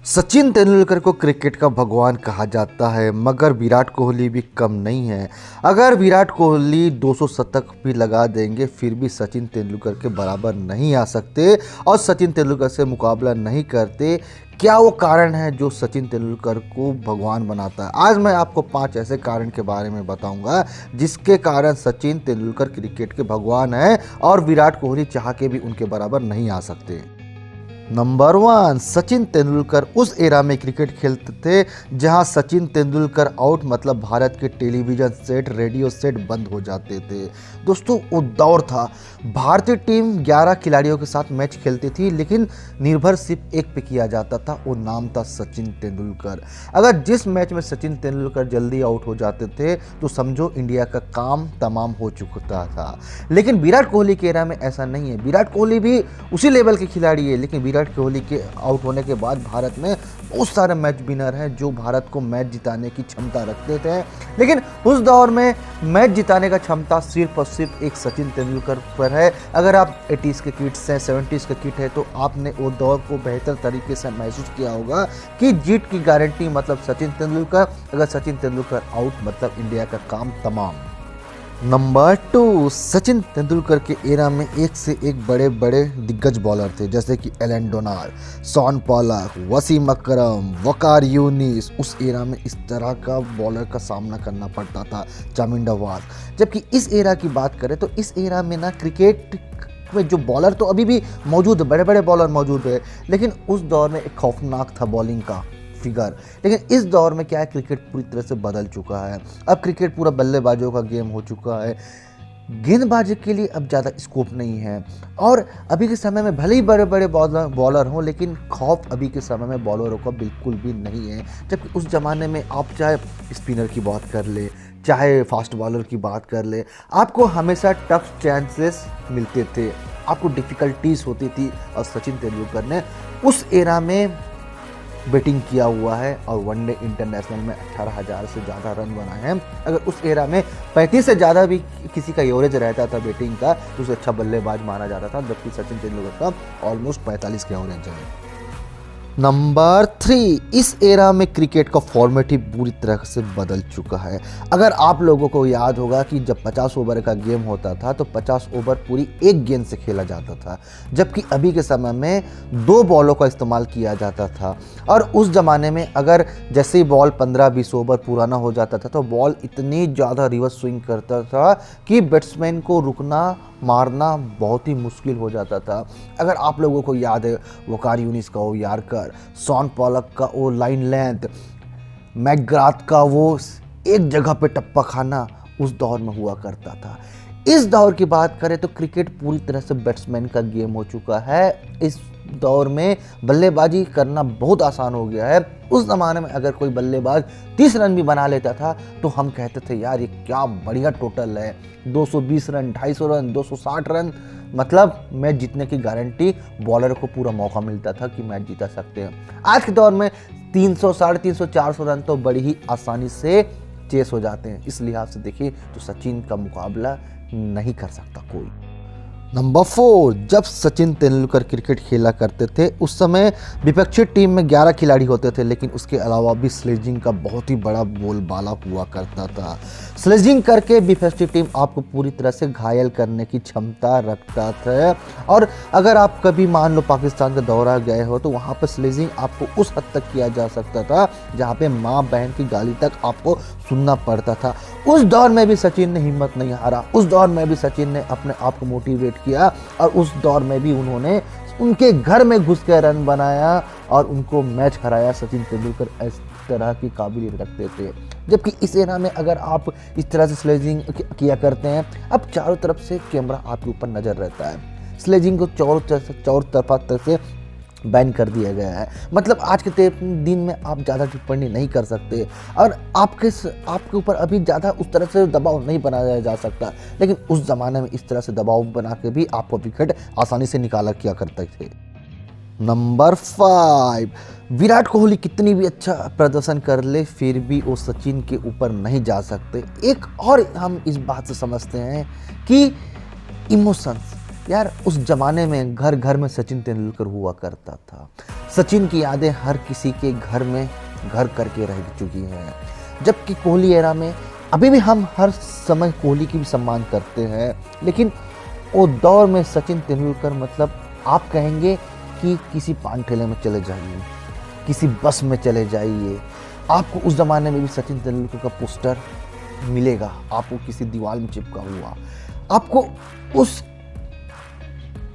सचिन तेंदुलकर को क्रिकेट का भगवान कहा जाता है, मगर विराट कोहली भी कम नहीं है। अगर विराट कोहली 200 शतक भी लगा देंगे फिर भी सचिन तेंदुलकर के बराबर नहीं आ सकते और सचिन तेंदुलकर से मुकाबला नहीं करते। क्या वो कारण है जो सचिन तेंदुलकर को भगवान बनाता है? आज मैं आपको 5 ऐसे कारण के बारे में बताऊंगा जिसके कारण सचिन तेंदुलकर क्रिकेट के भगवान हैं और विराट कोहली चाह के भी उनके बराबर नहीं आ सकते। नंबर 1, सचिन तेंदुलकर उस एरा में क्रिकेट खेलते थे जहां सचिन तेंदुलकर आउट मतलब भारत के टेलीविज़न सेट, रेडियो सेट बंद हो जाते थे। दोस्तों, वो दौर था। भारतीय टीम 11 खिलाड़ियों के साथ मैच खेलती थी, लेकिन निर्भर सिर्फ एक पे किया जाता था, वो नाम था सचिन तेंदुलकर। अगर जिस मैच में सचिन तेंदुलकर जल्दी आउट हो जाते थे तो समझो इंडिया का काम तमाम हो चुका था। लेकिन विराट कोहली के एरा में ऐसा नहीं है। विराट कोहली भी उसी लेवल के खिलाड़ी है, लेकिन विराट कोहली के आउट होने के बाद भारत में बहुत सारे मैच विनर हैं जो भारत को मैच जिताने की क्षमता रखते थे। लेकिन उस दौर में मैच जिताने का क्षमता सिर्फ और सिर्फ एक सचिन तेंदुलकर पर है। अगर आप 80s के किड्स हैं, 70s के किड है तो आपने वो दौर को बेहतर तरीके से महसूस किया होगा कि जीत की गारंटी मतलब सचिन तेंदुलकर, अगर सचिन तेंदुलकर आउट मतलब इंडिया का काम तमाम। नंबर 2, सचिन तेंदुलकर के एरा में एक से एक बड़े बड़े दिग्गज बॉलर थे, जैसे कि Allan Donald, Shaun Pollock, Wasim Akram, Waqar Younis. उस एरा में इस तरह का बॉलर का सामना करना पड़ता था, चामिंडा वार। जबकि इस एरा की बात करें तो इस एरा में ना क्रिकेट में जो बॉलर तो अभी भी मौजूद है, बड़े बड़े बॉलर मौजूद है, लेकिन उस दौर में एक खौफनाक था बॉलिंग का फिगर। लेकिन इस दौर में क्या है, क्रिकेट पूरी तरह से बदल चुका है। अब क्रिकेट पूरा बल्लेबाजों का गेम हो चुका है। गेंदबाजी के लिए अब ज़्यादा स्कोप नहीं है और अभी के समय में भले ही बड़े बड़े बॉलर हों, लेकिन खौफ अभी के समय में बॉलरों का बिल्कुल भी नहीं है। जबकि उस ज़माने में आप चाहे स्पिनर की बात कर ले, चाहे फास्ट बॉलर की बात कर ले, आपको हमेशा टफ चांसेस मिलते थे, आपको डिफ़िकल्टीज होती थी। और सचिन तेंदुलकर ने उस एरा में बैटिंग किया हुआ है और वनडे इंटरनेशनल में 18,000 से ज़्यादा रन बनाए हैं। अगर उस एरा में 35 से ज़्यादा भी किसी का एवरेज रहता था बैटिंग का तो उसे अच्छा बल्लेबाज माना जाता था, जबकि सचिन तेंदुलकर का ऑलमोस्ट 45 का एवरेज है। नंबर 3, इस एरा में क्रिकेट का फॉर्मेट ही पूरी तरह से बदल चुका है। अगर आप लोगों को याद होगा कि जब 50 ओवर का गेम होता था तो 50 ओवर पूरी एक गेंद से खेला जाता था, जबकि अभी के समय में 2 बॉलों का इस्तेमाल किया जाता था। और उस ज़माने में अगर जैसे ही बॉल 15-20 ओवर पुराना हो जाता था तो बॉल इतनी ज़्यादा रिवर्स स्विंग करता था कि बैट्समैन को रुकना मारना बहुत ही मुश्किल हो जाता था। अगर आप लोगों को याद है वकार यूनिस का वो यार्कर, शॉन पॉलक का वो लाइन लेंथ, मैकग्राथ का वो एक जगह पे टप्पा खाना उस दौर में हुआ करता था। इस दौर की बात करें तो क्रिकेट पूरी तरह से बैट्समैन का गेम हो चुका है। इस दौर में बल्लेबाजी करना बहुत आसान हो गया है। उस ज़माने में अगर कोई बल्लेबाज 30 रन भी बना लेता था तो हम कहते थे यार ये क्या बढ़िया टोटल है, 220 रन, 250 रन, 260 रन, मतलब मैच जीतने की गारंटी बॉलर को पूरा मौका मिलता था कि मैच जीता सकते हैं। आज के दौर में 300, 350, 400 रन तो बड़ी ही आसानी से चेस हो जाते हैं। इस लिहाज से देखिए तो सचिन का मुकाबला नहीं कर सकता कोई। नंबर 4, जब सचिन तेंदुलकर क्रिकेट खेला करते थे उस समय विपक्षी टीम में 11 खिलाड़ी होते थे, लेकिन उसके अलावा भी स्लेजिंग का बहुत ही बड़ा बोलबाला हुआ करता था। स्लेजिंग करके विपक्षी टीम आपको पूरी तरह से घायल करने की क्षमता रखता था। और अगर आप कभी मान लो पाकिस्तान का दौरा गए हो तो वहाँ पर स्लेजिंग आपको उस हद तक किया जा सकता था जहाँ पे माँ बहन की गाली तक आपको सुनना पड़ता था। उस दौर में भी सचिन ने हिम्मत नहीं हारा, उस दौर में भी सचिन ने अपने आप को मोटिवेट किया और उस दौर में भी उन्होंने उनके घर में घुस के रन बनाया और उनको मैच हराया। सचिन तेंदुलकर इस तरह की काबिलियत रखते थे। जबकि इस एरा में अगर आप इस तरह से स्लेजिंग किया करते हैं, अब चारों तरफ से कैमरा आपके ऊपर नजर रहता है। स्लेजिंग को चारों तरफ से बैन कर दिया गया है, मतलब आज के दिन में आप ज़्यादा टिप्पणी नहीं कर सकते और आपके ऊपर अभी ज़्यादा उस तरह से दबाव नहीं बनाया जा सकता। लेकिन उस ज़माने में इस तरह से दबाव बना के भी आपको विकेट आसानी से निकाला किया करते थे। नंबर 5, विराट कोहली कितनी भी अच्छा प्रदर्शन कर ले फिर भी वो सचिन के ऊपर नहीं जा सकते। एक और हम इस बात से समझते हैं कि इमोशंस यार उस जमाने में घर घर में सचिन तेंदुलकर हुआ करता था। सचिन की यादें हर किसी के घर में घर करके रह चुकी हैं। जबकि कोहली एरा में अभी भी हम हर समय कोहली की भी सम्मान करते हैं, लेकिन वो दौर में सचिन तेंदुलकर मतलब आप कहेंगे कि किसी पान ठेले में चले जाइए, किसी बस में चले जाइए, आपको उस ज़माने में भी सचिन तेंदुलकर का पोस्टर मिलेगा, आपको किसी दीवार में चिपका हुआ। आपको उस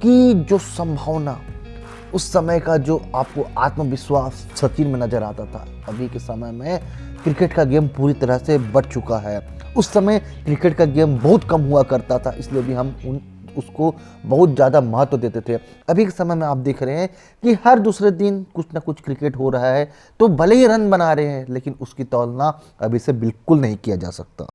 की जो संभावना, उस समय का जो आपको आत्मविश्वास सचिन में नजर आता था, अभी के समय में क्रिकेट का गेम पूरी तरह से बढ़ चुका है। उस समय क्रिकेट का गेम बहुत कम हुआ करता था, इसलिए भी हम उसको बहुत ज़्यादा महत्व देते थे। अभी के समय में आप देख रहे हैं कि हर दूसरे दिन कुछ ना कुछ क्रिकेट हो रहा है, तो भले ही रन बना रहे हैं, लेकिन उसकी तुलना अभी से बिल्कुल नहीं किया जा सकता।